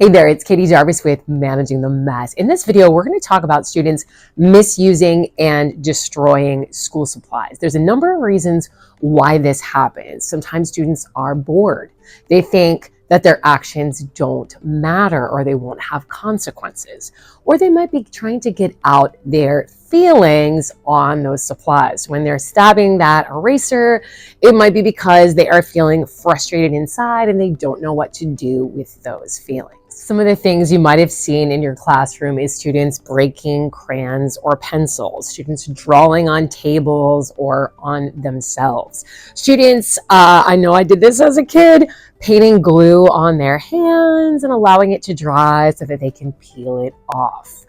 Hey there, it's Katie Jarvis with Managing the Mess. In this video, we're going to talk about students misusing and destroying school supplies. There's a number of reasons why this happens. Sometimes students are bored. They think that their actions don't matter or they won't have consequences. Or they might be trying to get out their feelings on those supplies. When they're stabbing that eraser, it might be because they are feeling frustrated inside and they don't know what to do with those feelings. Some of the things you might have seen in your classroom is students breaking crayons or pencils, students drawing on tables or on themselves. Students, I know I did this as a kid, painting glue on their hands and allowing it to dry so that they can peel it off.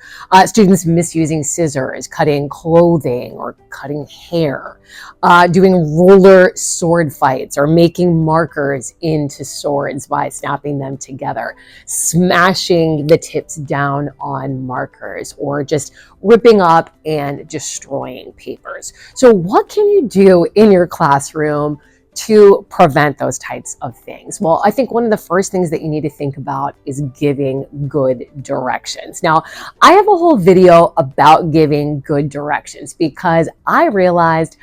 Students misusing scissors, cutting clothing or cutting hair, doing roller sword fights or making markers into swords by snapping them together, smashing the tips down on markers, or just ripping up and destroying papers. So what can you do in your classroom to prevent those types of things? Well, I think one of the first things that you need to think about is giving good directions. Now, I have a whole video about giving good directions because I realized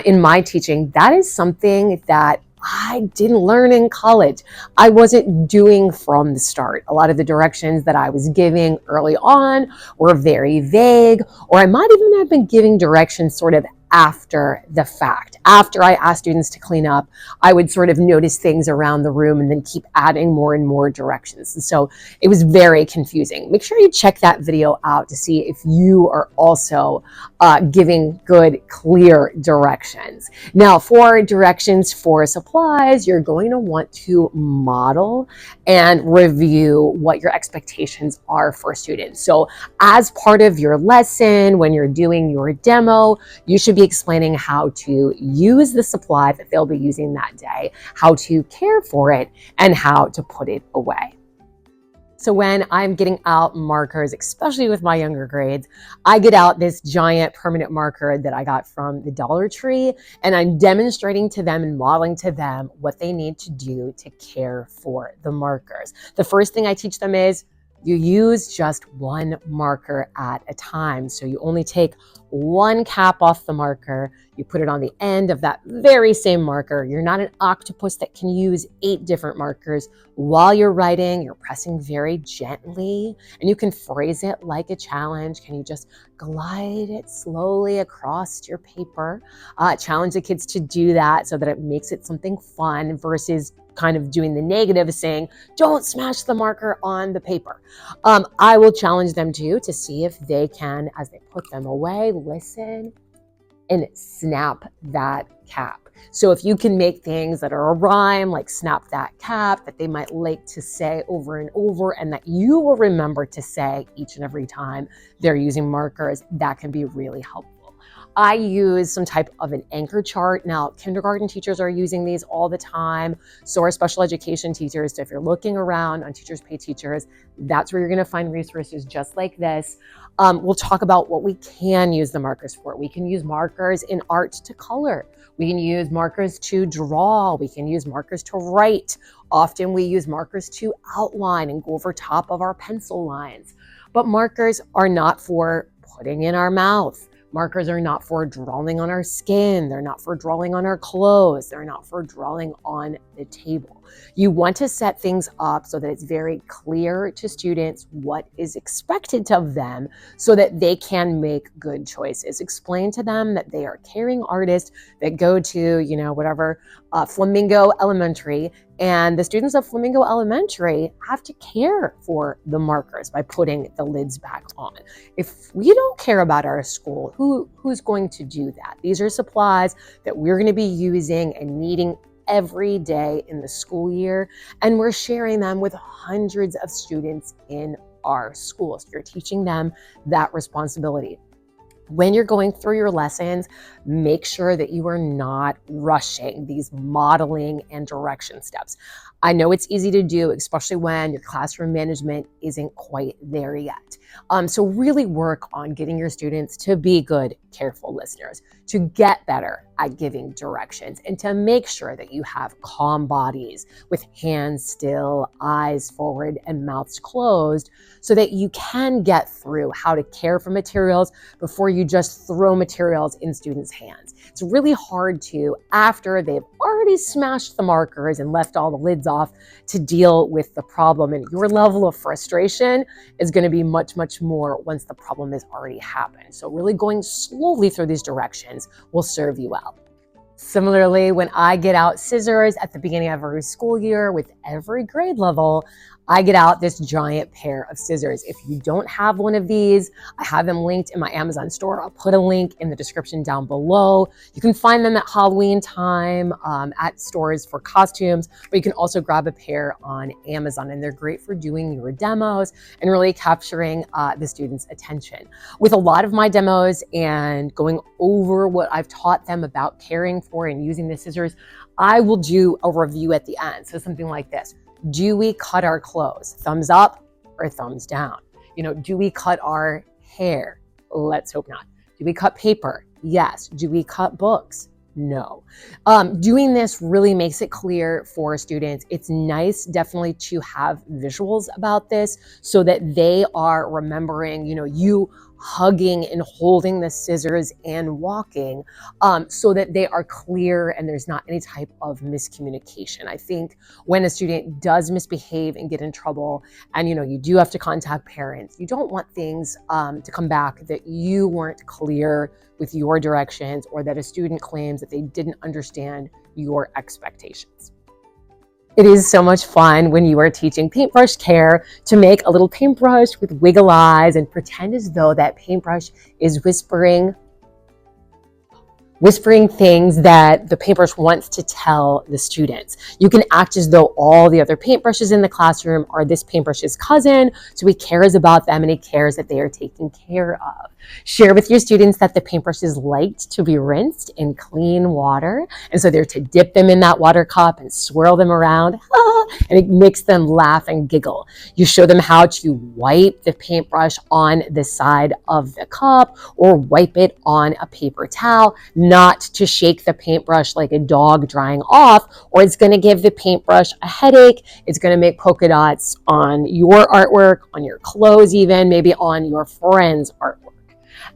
in my teaching that is something that I didn't learn in college. I wasn't doing from the start. A lot of the directions that I was giving early on were very vague, or I might even have been giving directions sort of after the fact. After I asked students to clean up, I would sort of notice things around the room and then keep adding more and more directions. And so it was very confusing. Make sure you check that video out to see if you are also giving good, clear directions. Now, for directions for supplies, you're going to want to model and review what your expectations are for students. So as part of your lesson, when you're doing your demo, you should be explaining how to use the supply that they'll be using that day, how to care for it, and how to put it away. So when I'm getting out markers, especially with my younger grades, I get out this giant permanent marker that I got from the Dollar Tree, and I'm demonstrating to them and modeling to them what they need to do to care for the markers. The first thing I teach them is you use just one marker at a time. So you only take one cap off the marker, you put it on the end of that very same marker. You're not an octopus that can use 8 different markers. While you're writing, you're pressing very gently, and you can phrase it like a challenge. Can you just glide it slowly across your paper? Challenge the kids to do that so that it makes it something fun versus kind of doing the negative, saying, don't smash the marker on the paper. I will challenge them to see if they can, as they put them away, listen and snap that cap. So if you can make things that are a rhyme, like snap that cap, that they might like to say over and over, and that you will remember to say each and every time they're using markers, that can be really helpful. I use some type of an anchor chart. Now, kindergarten teachers are using these all the time. So are special education teachers. So if you're looking around on Teachers Pay Teachers, that's where you're going to find resources just like this. We'll talk about what we can use the markers for. We can use markers in art to color. We can use markers to draw. We can use markers to write. Often we use markers to outline and go over top of our pencil lines. But markers are not for putting in our mouth. Markers are not for drawing on our skin. They're not for drawing on our clothes. They're not for drawing on the table. You want to set things up so that it's very clear to students what is expected of them so that they can make good choices. Explain to them that they are caring artists that go to, whatever, Flamingo Elementary, and the students of Flamingo Elementary have to care for the markers by putting the lids back on. If we don't care about our school, who's going to do that? These are supplies that we're going to be using and needing every day in the school year, and we're sharing them with hundreds of students in our schools. You're teaching them that responsibility. When you're going through your lessons, make sure that you are not rushing these modeling and direction steps. I know it's easy to do, especially when your classroom management isn't quite there yet. So really work on getting your students to be good, careful listeners, to get better at giving directions, and to make sure that you have calm bodies with hands still, eyes forward, and mouths closed, so that you can get through how to care for materials before you just throw materials in students' hands. It's really hard to, after they've already smashed the markers and left all the lids off, to deal with the problem. And your level of frustration is going to be much, much more once the problem has already happened. So really going slowly through these directions will serve you well. Similarly, when I get out scissors at the beginning of every school year with every grade level, I get out this giant pair of scissors. If you don't have one of these, I have them linked in my Amazon store. I'll put a link in the description down below. You can find them at Halloween time, at stores for costumes, but you can also grab a pair on Amazon, and they're great for doing your demos and really capturing the students' attention. With a lot of my demos and going over what I've taught them about caring for and using the scissors, I will do a review at the end. So something like this. Do we cut our clothes? Thumbs up or thumbs down? Do we cut our hair? Let's hope not. Do we cut paper? Yes. Do we cut books? No. Doing this really makes it clear for students. It's nice definitely to have visuals about this so that they are remembering, you hugging and holding the scissors and walking, so that they are clear and there's not any type of miscommunication. I think when a student does misbehave and get in trouble, and you do have to contact parents, you don't want things to come back that you weren't clear with your directions, or that a student claims that they didn't understand your expectations. It is so much fun when you are teaching paintbrush care to make a little paintbrush with wiggle eyes and pretend as though that paintbrush is whispering things that the paintbrush wants to tell the students. You can act as though all the other paintbrushes in the classroom are this paintbrush's cousin, so he cares about them and he cares that they are taken care of. Share with your students that the paintbrushes like to be rinsed in clean water, and so they're to dip them in that water cup and swirl them around, and it makes them laugh and giggle. You show them how to wipe the paintbrush on the side of the cup or wipe it on a paper towel, not to shake the paintbrush like a dog drying off, or it's going to give the paintbrush a headache. It's going to make polka dots on your artwork, on your clothes even, maybe on your friend's artwork.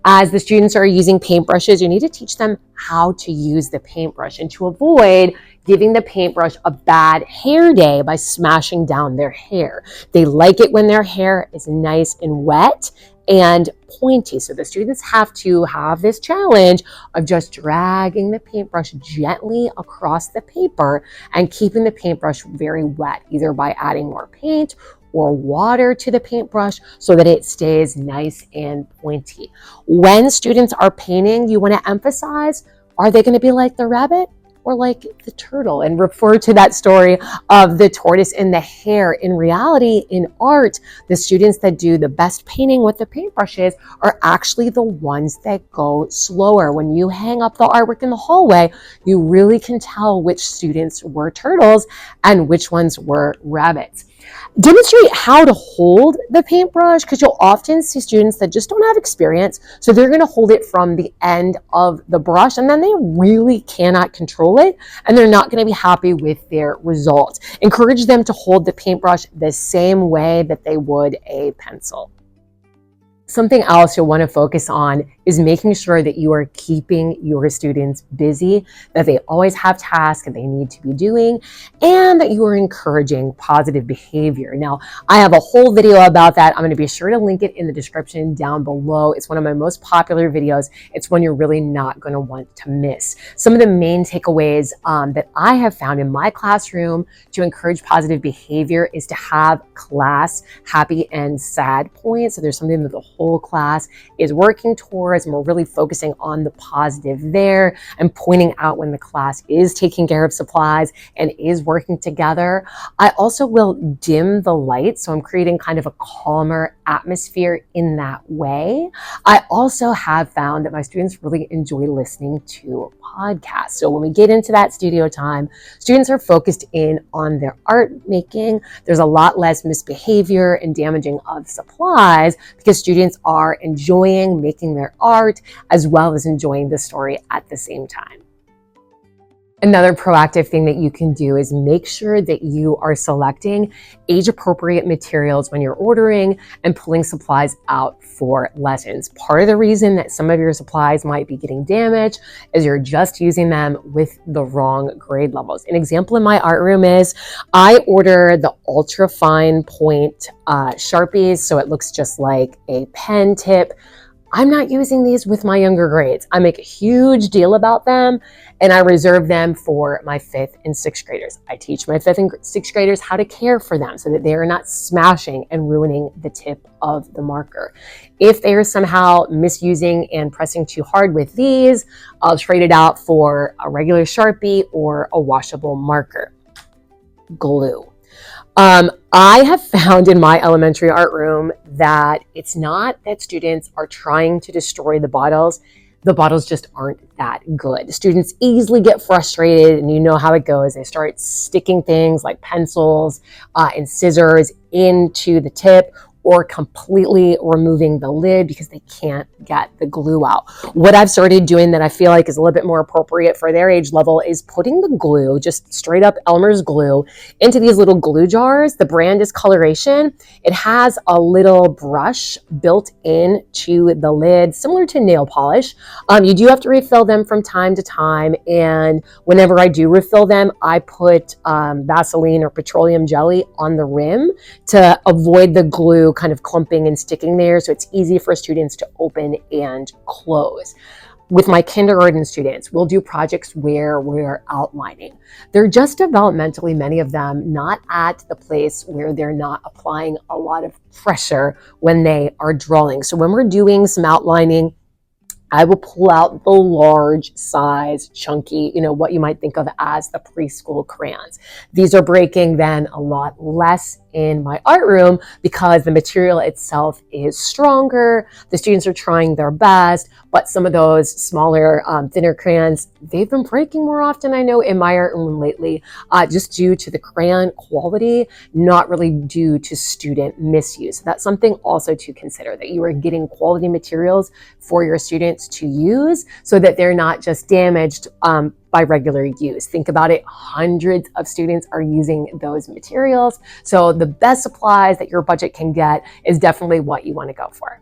As the students are using paintbrushes, you need to teach them how to use the paintbrush and to avoid giving the paintbrush a bad hair day by smashing down their hair. They like it when their hair is nice and wet and pointy. So the students have to have this challenge of just dragging the paintbrush gently across the paper and keeping the paintbrush very wet, either by adding more paint or water to the paintbrush so that it stays nice and pointy. When students are painting, you want to emphasize, are they going to be like the rabbit or like the turtle? And refer to that story of the tortoise and the hare. In reality, in art, the students that do the best painting with the paintbrushes are actually the ones that go slower. When you hang up the artwork in the hallway, you really can tell which students were turtles and which ones were rabbits. Demonstrate how to hold the paintbrush, because you'll often see students that just don't have experience. So they're going to hold it from the end of the brush and then they really cannot control it and they're not going to be happy with their results. Encourage them to hold the paintbrush the same way that they would a pencil. Something else you'll want to focus on is making sure that you are keeping your students busy, that they always have tasks that they need to be doing, and that you are encouraging positive behavior. Now, I have a whole video about that. I'm going to be sure to link it in the description down below. It's one of my most popular videos. It's one you're really not going to want to miss. Some of the main takeaways that I have found in my classroom to encourage positive behavior is to have class happy and sad points. So there's something that the whole class is working toward, errors, and we're really focusing on the positive there and pointing out when the class is taking care of supplies and is working together. I also will dim the lights, so I'm creating kind of a calmer atmosphere in that way. I also have found that my students really enjoy listening to podcasts. So when we get into that studio time, students are focused in on their art making. There's a lot less misbehavior and damaging of supplies because students are enjoying making their art as well as enjoying the story at the same time. Another proactive thing that you can do is make sure that you are selecting age-appropriate materials when you're ordering and pulling supplies out for lessons. Part of the reason that some of your supplies might be getting damaged is you're just using them with the wrong grade levels. An example in my art room is I order the ultra fine point Sharpies, so it looks just like a pen tip. I'm not using these with my younger grades. I make a huge deal about them and I reserve them for my 5th and 6th graders. I teach my 5th and 6th graders how to care for them so that they are not smashing and ruining the tip of the marker. If they are somehow misusing and pressing too hard with these, I'll trade it out for a regular Sharpie or a washable marker. Glue. I have found in my elementary art room that it's not that students are trying to destroy the bottles just aren't that good. Students easily get frustrated, and you know how it goes. They start sticking things like pencils and scissors into the tip, or completely removing the lid because they can't get the glue out. What I've started doing that I feel like is a little bit more appropriate for their age level is putting the glue, just straight up Elmer's glue, into these little glue jars. The brand is Coloration. It has a little brush built into the lid, similar to nail polish. You do have to refill them from time to time, and whenever I do refill them, I put Vaseline or petroleum jelly on the rim to avoid the glue kind of clumping and sticking there, so it's easy for students to open and close. With my kindergarten students, we'll do projects where we're outlining. They're just developmentally, many of them, not at the place where they're not applying a lot of pressure when they are drawing. So when we're doing some outlining, I will pull out the large size, chunky, what you might think of as the preschool crayons. These are breaking then a lot less in my art room because the material itself is stronger. The students are trying their best, but some of those smaller, thinner crayons, they've been breaking more often, I know, in my art room lately, just due to the crayon quality, not really due to student misuse. So that's something also to consider, that you are getting quality materials for your students to use so that they're not just damaged by regular use. Think about it, hundreds of students are using those materials. So the best supplies that your budget can get is definitely what you want to go for.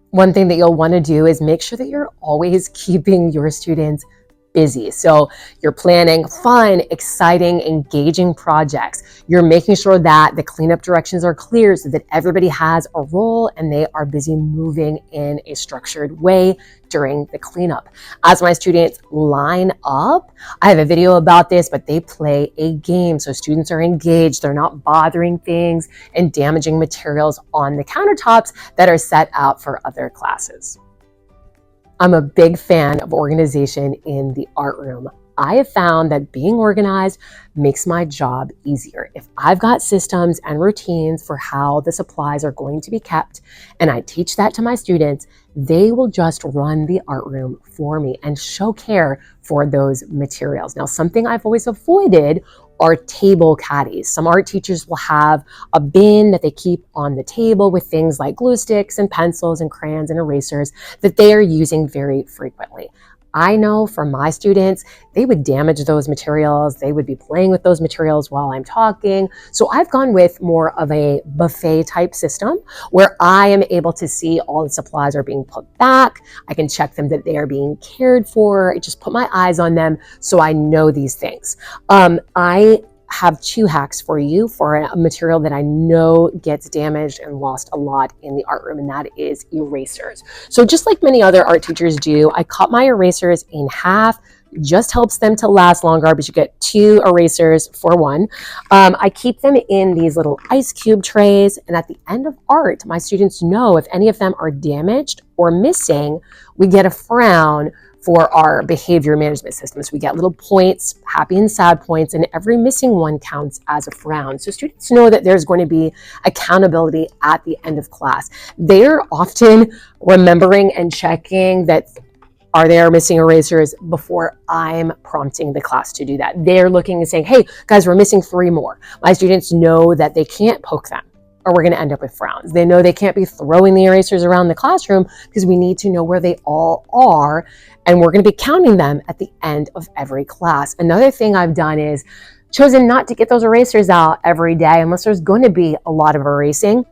One thing that you'll want to do is make sure that you're always keeping your students busy. So you're planning fun, exciting, engaging projects. You're making sure that the cleanup directions are clear so that everybody has a role and they are busy moving in a structured way during the cleanup. As my students line up, I have a video about this, but they play a game. So students are engaged. They're not bothering things and damaging materials on the countertops that are set out for other classes. I'm a big fan of organization in the art room. I have found that being organized makes my job easier. If I've got systems and routines for how the supplies are going to be kept, and I teach that to my students, they will just run the art room for me and show care for those materials. Now, something I've always avoided are table caddies. Some art teachers will have a bin that they keep on the table with things like glue sticks and pencils and crayons and erasers that they are using very frequently. I know for my students, they would damage those materials. They would be playing with those materials while I'm talking. So I've gone with more of a buffet type system where I am able to see all the supplies are being put back. I can check them that they are being cared for. I just put my eyes on them so I know these things. I have 2 hacks for you for a material that I know gets damaged and lost a lot in the art room, and that is erasers. So just like many other art teachers do, I cut my erasers in half, just helps them to last longer, but you get 2 erasers for 1. I keep them in these little ice cube trays, and at the end of art, my students know if any of them are damaged or missing, we get a frown for our behavior management systems. We get little points, happy and sad points, and every missing one counts as a frown. So students know that there's going to be accountability at the end of class. They're often remembering and checking that are there missing erasers before I'm prompting the class to do that. They're looking and saying, hey, guys, we're missing 3 more. My students know that they can't poke them or we're going to end up with frowns. They know they can't be throwing the erasers around the classroom because we need to know where they all are, and we're going to be counting them at the end of every class. Another thing I've done is chosen not to get those erasers out every day unless there's going to be a lot of erasing.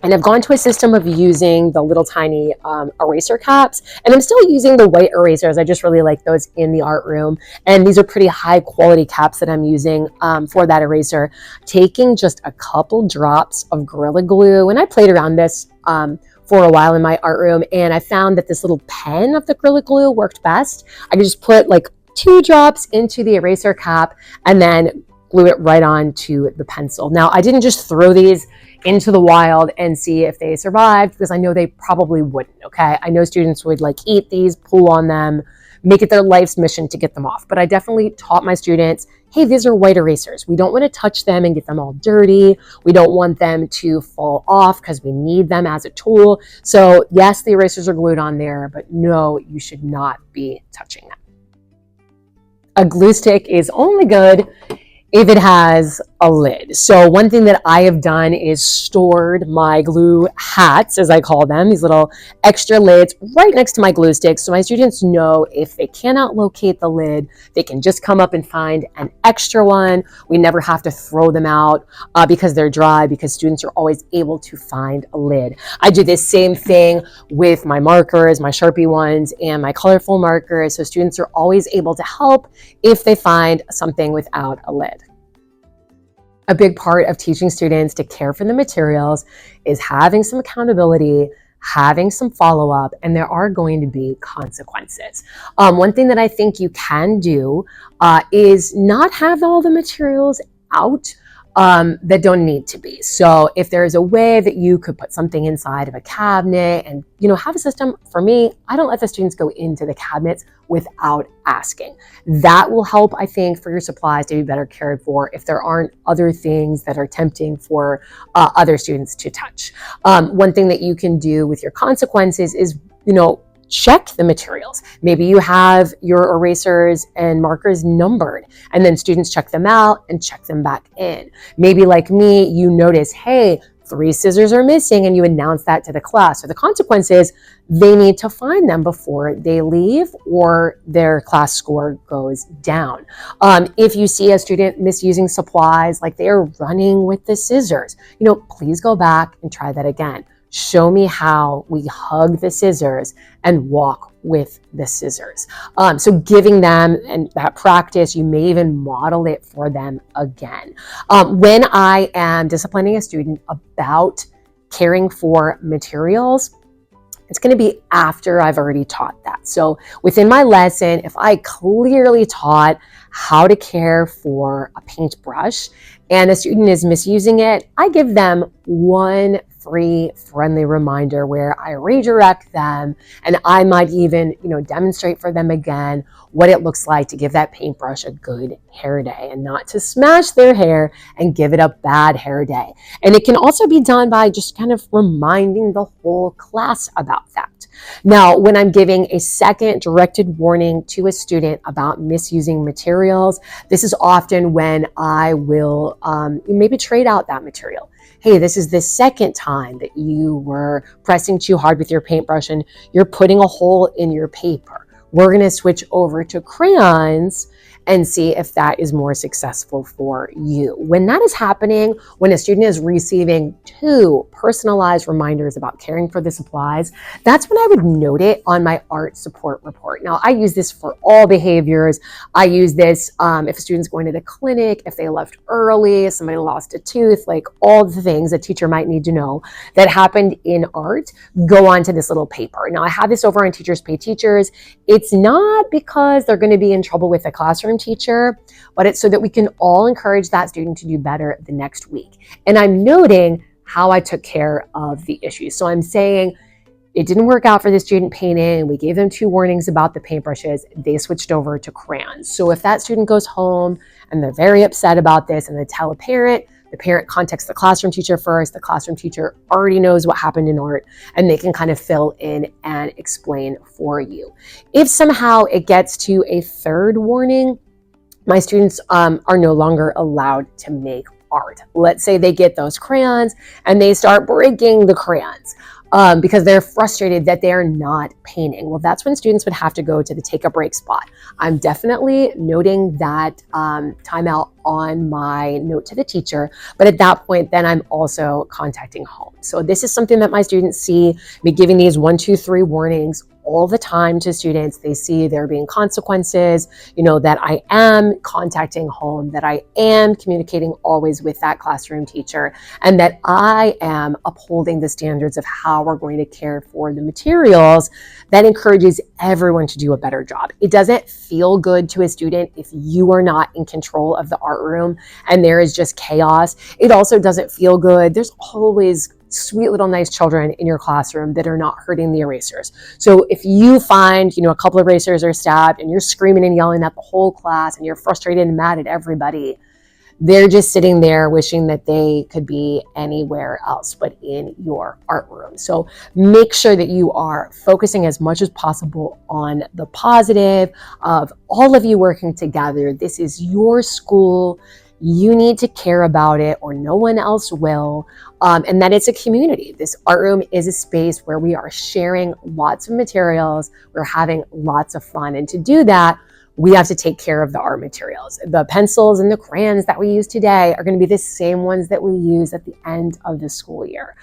And I've gone to a system of using the little tiny eraser caps, and I'm still using the white erasers. I just really like those in the art room. And these are pretty high quality caps that I'm using for that eraser. Taking just a couple drops of Gorilla Glue, and I played around this for a while in my art room, and I found that this little pen of the Gorilla Glue worked best. I could just put like 2 drops into the eraser cap and then glue it right onto the pencil. Now, I didn't just throw these into the wild and see if they survived because I know they probably wouldn't, okay? I know students would like eat these, pull on them, make it their life's mission to get them off. But I definitely taught my students, hey, these are white erasers. We don't want to touch them and get them all dirty. We don't want them to fall off because we need them as a tool. So yes, the erasers are glued on there, but no, you should not be touching them. A glue stick is only good if it has a lid. So one thing that I have done is stored my glue hats, as I call them, these little extra lids right next to my glue sticks. So my students know if they cannot locate the lid, they can just come up and find an extra one. We never have to throw them out because they're dry, because students are always able to find a lid. I do this same thing with my markers, my Sharpie ones, and my colorful markers. So students are always able to help if they find something without a lid. A big part of teaching students to care for the materials is having some accountability, having some follow-up, and there are going to be consequences. One thing that I think you can do is not have all the materials out that don't need to be. So if there's a way that you could put something inside of a cabinet and, have a system, for me, I don't let the students go into the cabinets without asking. That will help, I think, for your supplies to be better cared for if there aren't other things that are tempting for other students to touch. One thing that you can do with your consequences is, check the materials. Maybe you have your erasers and markers numbered, and then students check them out and check them back in. Maybe like me, you notice, hey, 3 scissors are missing, and you announce that to the class. So the consequence is they need to find them before they leave or their class score goes down. If you see a student misusing supplies, like they are running with the scissors, please go back and try that again. Show me how we hug the scissors and walk with the scissors. So giving them and that practice, you may even model it for them again. When I am disciplining a student about caring for materials, it's going to be after I've already taught that. So within my lesson, if I clearly taught how to care for a paintbrush and a student is misusing it, I give them one free friendly reminder where I redirect them, and I might even, demonstrate for them again what it looks like to give that paintbrush a good hair day and not to smash their hair and give it a bad hair day. And it can also be done by just kind of reminding the whole class about that. Now, when I'm giving a second directed warning to a student about misusing materials, this is often when I will maybe trade out that material. Hey, this is the second time that you were pressing too hard with your paintbrush and you're putting a hole in your paper. We're going to switch over to crayons and see if that is more successful for you. When that is happening, when a student is receiving 2 personalized reminders about caring for the supplies, that's when I would note it on my art support report. Now, I use this for all behaviors. I use this if a student's going to the clinic, if they left early, if somebody lost a tooth, like all the things a teacher might need to know that happened in art go onto this little paper. Now, I have this over on Teachers Pay Teachers. It's not because they're going to be in trouble with a classroom teacher, but it's so that we can all encourage that student to do better the next week. And I'm noting how I took care of the issues. So I'm saying, it didn't work out for the student painting. We gave them 2 warnings about the paintbrushes. They switched over to crayons. So if that student goes home and they're very upset about this and they tell a parent, the parent contacts the classroom teacher first. The classroom teacher already knows what happened in art, and they can kind of fill in and explain for you. If somehow it gets to a 3rd warning, my students are no longer allowed to make art. Let's say they get those crayons and they start breaking the crayons because they're frustrated that they're not painting. Well, that's when students would have to go to the take a break spot. I'm definitely noting that timeout on my note to the teacher, but at that point, then I'm also contacting home. So this is something that my students see me giving these 1, 2, 3 warnings all the time to students. They see there being consequences, that I am contacting home, that I am communicating always with that classroom teacher, and that I am upholding the standards of how we're going to care for the materials. That encourages everyone to do a better job. It doesn't feel good to a student if you are not in control of the art room and there is just chaos. It also doesn't feel good. There's always sweet little nice children in your classroom that are not hurting the erasers. So if you find, a couple of erasers are stabbed and you're screaming and yelling at the whole class and you're frustrated and mad at everybody, they're just sitting there wishing that they could be anywhere else but in your art room. So make sure that you are focusing as much as possible on the positive of all of you working together. This is your school. You need to care about it or no one else will. And that it's a community. This art room is a space where we are sharing lots of materials. We're having lots of fun. And to do that, we have to take care of the art materials. The pencils and the crayons that we use today are going to be the same ones that we use at the end of the school year.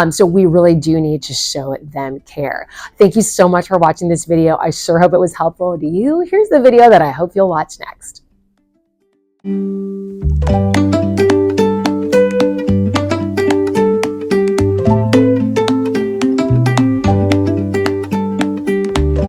So we really do need to show them care. Thank you so much for watching this video. I sure hope it was helpful to you. Here's the video that I hope you'll watch next.